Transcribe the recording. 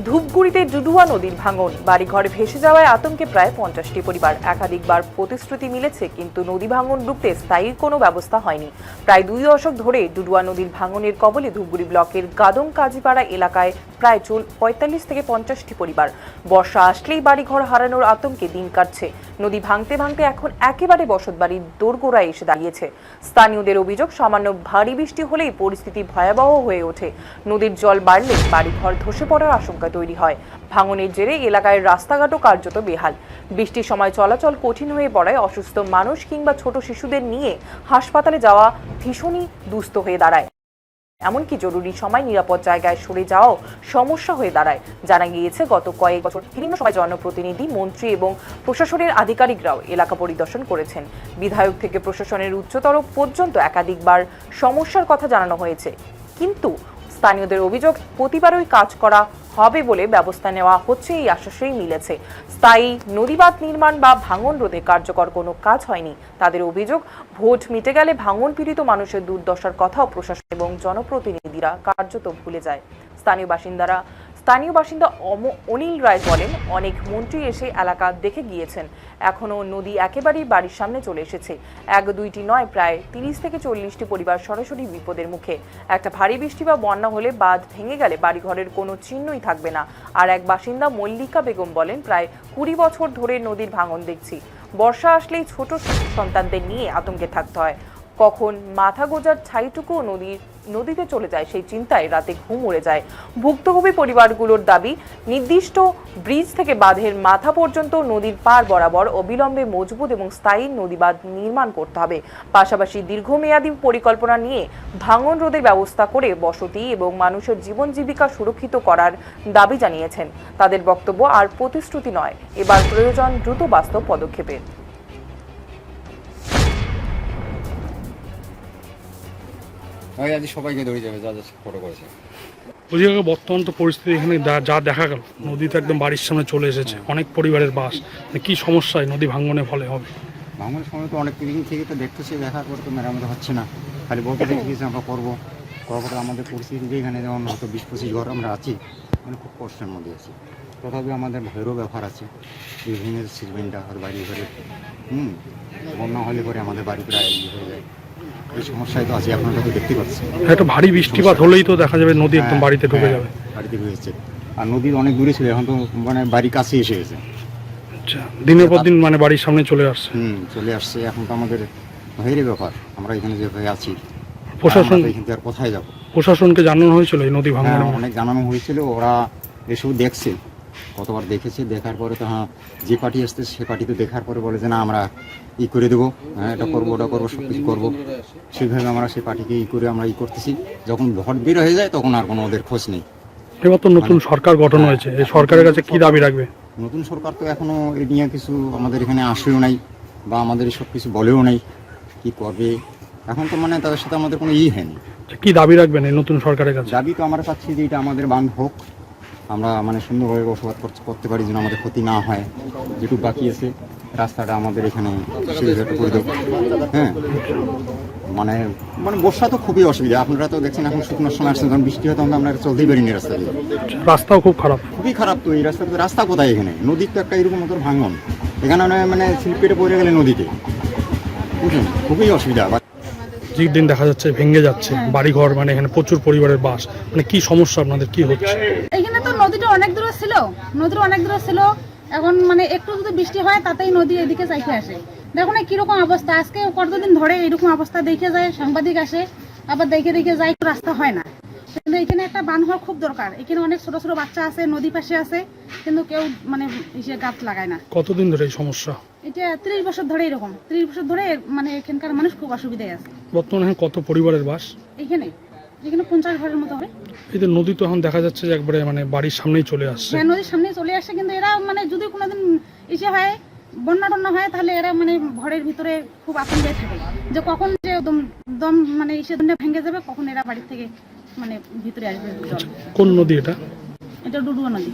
ধূপগুড়িতে ডুডুয়া নদীর ভাঙন, বাড়িঘর ভেসে যাওয়ায় আতঙ্কে প্রায় 50টি পরিবার। একাধিকবার প্রতিশ্রুতি মিলেছে, কিন্তু নদী ভাঙন রুখতে স্থায়ী কোনো ব্যবস্থা হয়নি। প্রায় 2 দশক ধরে ডুডুয়া নদীর ভাঙনের কবলে ধূপগুড়ি ব্লকের গাদং কাজীপাড়া এলাকায় প্রায় 45 থেকে 50টি পরিবার। বর্ষা আসলেই বাড়িঘর হারানোর আতঙ্কে দিন কাটছে। নদী ভাঙতে ভাঙতে এখন একেবারে বসতবাড়ির দোরগোড়ায় এসে দাঁড়িয়েছে। স্থানীয়দের অভিযোগ, সামান্য ভারী বৃষ্টি হলেই পরিস্থিতি ভয়াবহ হয়ে ওঠে। নদীর জল বাড়লে বাড়িঘর ধসে পড়ার আশঙ্কা তৈরি হয়। ভাঙনের জেরে এলাকায় রাস্তাঘাটও কার্যত বেহাল। বৃষ্টির সময় চলাচল কঠিন হয়ে পড়ায় অসুস্থ মানুষ কিংবা ছোট শিশুদের নিয়ে হাসপাতালে যাওয়া ভীষণই দুস্থ হয়ে দাঁড়ায়। এমনকি জরুরি সময় নিরাপদ জায়গায় সরে যাওয়াও সমস্যা হয়ে দাঁড়ায়। জানা গিয়েছে, গত কয়েক বছর বিভিন্ন সময় জনপ্রতিনিধি, মন্ত্রী এবং প্রশাসনের আধিকারিকরাও এলাকা পরিদর্শন করেছেন। বিধায়ক থেকে প্রশাসনের উচ্চতর পর্যন্ত একাধিকবার সমস্যার কথা জানানো হয়েছে, কিন্তু স্থানীয়দের অভিযোগ প্রতিবারই কাজ করা হবে বলে ব্যবস্থা নেওয়া হচ্ছে, এই আশ্বাসেই মিলেছে। স্থায়ী নদীবাঁধ নির্মাণ বা ভাঙন রোধে কার্যকর কোনো কাজ হয়নি। তাদের অভিযোগ, ভোট মিটে গেলে ভাঙন পীড়িত মানুষের দুর্দশার কথাও প্রশাসন এবং জনপ্রতিনিধিরা কার্যত ভুলে যায়। স্থানীয় বাসিন্দা অনিল রায় বলেন, অনেক মন্ত্রী এসে এলাকা দেখে গিয়েছেন, এখনও নদী একেবারেই বাড়ির সামনে চলে এসেছে। 1-2টি নয়, প্রায় 30 থেকে 40টি পরিবার সরাসরি বিপদের মুখে। একটা ভারী বৃষ্টি বা বন্যা হলে বাঁধ ভেঙে গেলে বাড়িঘরের কোনো চিহ্নই থাকবে না। আর এক বাসিন্দা মল্লিকা বেগম বলেন, প্রায় 20 বছর ধরে নদীর ভাঙন দেখছি। বর্ষা আসলেই ছোট সন্তানদের নিয়ে আতঙ্কে থাকতে হয়। কখন মাথা গোজার ছাইটুকু নদীতে চলে যায়, সেই চিন্তায় রাতে ঘুম উড়ে যায়। ভুক্তভোগী পরিবারগুলোর দাবি, নির্দিষ্ট ব্রিজ থেকে বাঁধের মাথা পর্যন্ত নদীর পার বরাবর অবিলম্বে মজবুত এবং স্থায়ী নদীবাঁধ নির্মাণ করতে হবে। পাশাপাশি দীর্ঘমেয়াদী পরিকল্পনা নিয়ে ভাঙন রোধের ব্যবস্থা করে বসতি এবং মানুষের জীবন জীবিকা সুরক্ষিত করার দাবি জানিয়েছেন। তাদের বক্তব্য, আর প্রতিশ্রুতি নয়, এবার প্রয়োজন দ্রুত বাস্তব পদক্ষেপের। সবাইকে ধরে যাবে যা যা ফটো করেছে। বর্তমান তো পরিস্থিতি এখানে যা দেখা গেল, নদীতে একদম বাড়ির সামনে চলে এসেছে, অনেক পরিবারের বাস। কি সমস্যায় নদী ভাঙনের ফলে হবে? ভাঙনের সময় তো অনেক দিন থেকে তো দেখতেছি, দেখার পর তো মেরামত হচ্ছে না, খালি বলতে দেখেছি আমরা করবো পরে আমাদের পরিস্থিতি যে এখানে যেমন হয়তো 20-25 ঘর আমরা আছি, মানে খুব কষ্টের মধ্যে আছি। তথাপি আমাদের ভয়েরও ব্যাপার আছে, বিভিন্ন সিজমেন্টটা আর বাড়ি ঘরে বন্যা হলে পরে আমাদের বাড়ি প্রায় হয়ে যায়। এই সমস্যায় তো আছে, আপনারা তো দেখতে পাচ্ছেন। একটা ভারী বৃষ্টিপাত হলেই তো দেখা যাবে নদী একদম বাড়িতে ঢুকে যাবে। বাড়িতে ঢুকেছে, আর নদীর অনেক দূরে ছিল, এখন তো মানে বাড়ির কাছে এসে গেছে। আচ্ছা, দিনের পর দিন মানে বাড়ির সামনে চলে আসছে। চলে আসছে। এখন তো আমাদের ভয়ের ব্যাপার, আমরা এখানে যে ভয়ে আছি, প্রশাসন কিন্তু আর কোথায় যাবো? প্রশাসনকে জানানো হয়েছিল এই নদী ভাঙন? অনেক জানানো হয়েছিল, ওরা এসব দেখছে, কতবার দেখেছে। দেখার পরে তো যে পার্টি আসছে সে পার্টি তো দেখার পরে বলে যে না আমরা করে দেবো, এটা করবো ওটা করবো, সব কিছু করবো। সেইভাবে আমরা সেই পার্টিকে করে আমরা করতেছি। যখন ভোট বের হয়ে যায় তখন আর কোনো ওদের খোঁজ নেই। এবার তো নতুন সরকার গঠন হয়েছে, এই সরকারের কাছে কি দাবি রাখবে? নতুন সরকার তো এখনো এই নিয়ে কিছু আমাদের এখানে আসেও নাই, বা আমাদের সব কিছু বলেও নাই কি করবে। এখন তো মানে তাদের সাথে আমাদের কোনো হয়নি। কি দাবি রাখবেন এই নতুন সরকারের কাছে? দাবি তো আমরা চাচ্ছি যে এটা আমাদের বাঁধ হোক, আমরা মানে সুন্দরভাবে বসবাস করতে পারি, যেন আমাদের ক্ষতি না হয়। যেটুকু বাকি আছে রাস্তাটা আমাদের এখানে করে দেবো। মানে বর্ষা তো খুবই অসুবিধা। আপনারা তো দেখছেন এখন শুকনোর সময় আসছে, যখন বৃষ্টি হয় তখন আমরা চলতেই পারিনি রাস্তা দিয়ে। রাস্তাও খুব খারাপ, খুবই খারাপ। তো এই রাস্তা কোথায়? এখানে নদীর তো একটা এরকম মতো ভাঙন, এখানে মানে স্লিপ কেটে পড়ে গেলে নদীতে, বুঝলেন, খুবই অসুবিধা। দিন দেখা যাচ্ছে ভেঙে যাচ্ছে বাড়িঘর, মানে এখানে প্রচুর পরিবারের বাস। মানে কি সমস্যা আপনাদের, কি হচ্ছে? এখানে তো নদীটা অনেক দূরে ছিল, এখন মানে একটু যদি বৃষ্টি হয় তাতেই নদী এদিকে চাইতে আসে। দেখুন কিরকম অবস্থা, আজকে কতদিন ধরে এরকম অবস্থা দেখে যায়, সাংবাদিক আসে, আবার দেখে যায়, রাস্তা হয় না। কিন্তু এখানে একটা বাঁধ হওয়া খুব দরকার। এখানে অনেক ছোট ছোট বাচ্চা আছে, নদী পাশে আছে, কিন্তু কেউ মানে গাছ লাগায় না। কতদিন ধরে এই সমস্যা? এটা 30 বছর ধরে, এরকম 30 বছর ধরে মানে এখানকার মানুষ খুব অসুবিধায় আছে। বর্তমানে কত পরিবারের বাস এখানে 50 ঘরের মতো হবে। এই যে নদী তো এখন দেখা যাচ্ছে যে একবারে মানে বাড়ির সামনেই চলে আসছে। হ্যাঁ, নদীর সামনেই চলে আসছে, কিন্তু এরা মানে যদি কোনোদিন হয়, বন্যা টন্যা হয়, তাহলে এরা মানে ঘরের ভিতরে খুব আতঙ্কে থাকে যে কখন যে দম মানে ভেঙে যাবে, কখন এরা বাড়ির থেকে মানে ভিতরে আসবে। কোন নদী এটা? এটা ডুডুয়া নদী।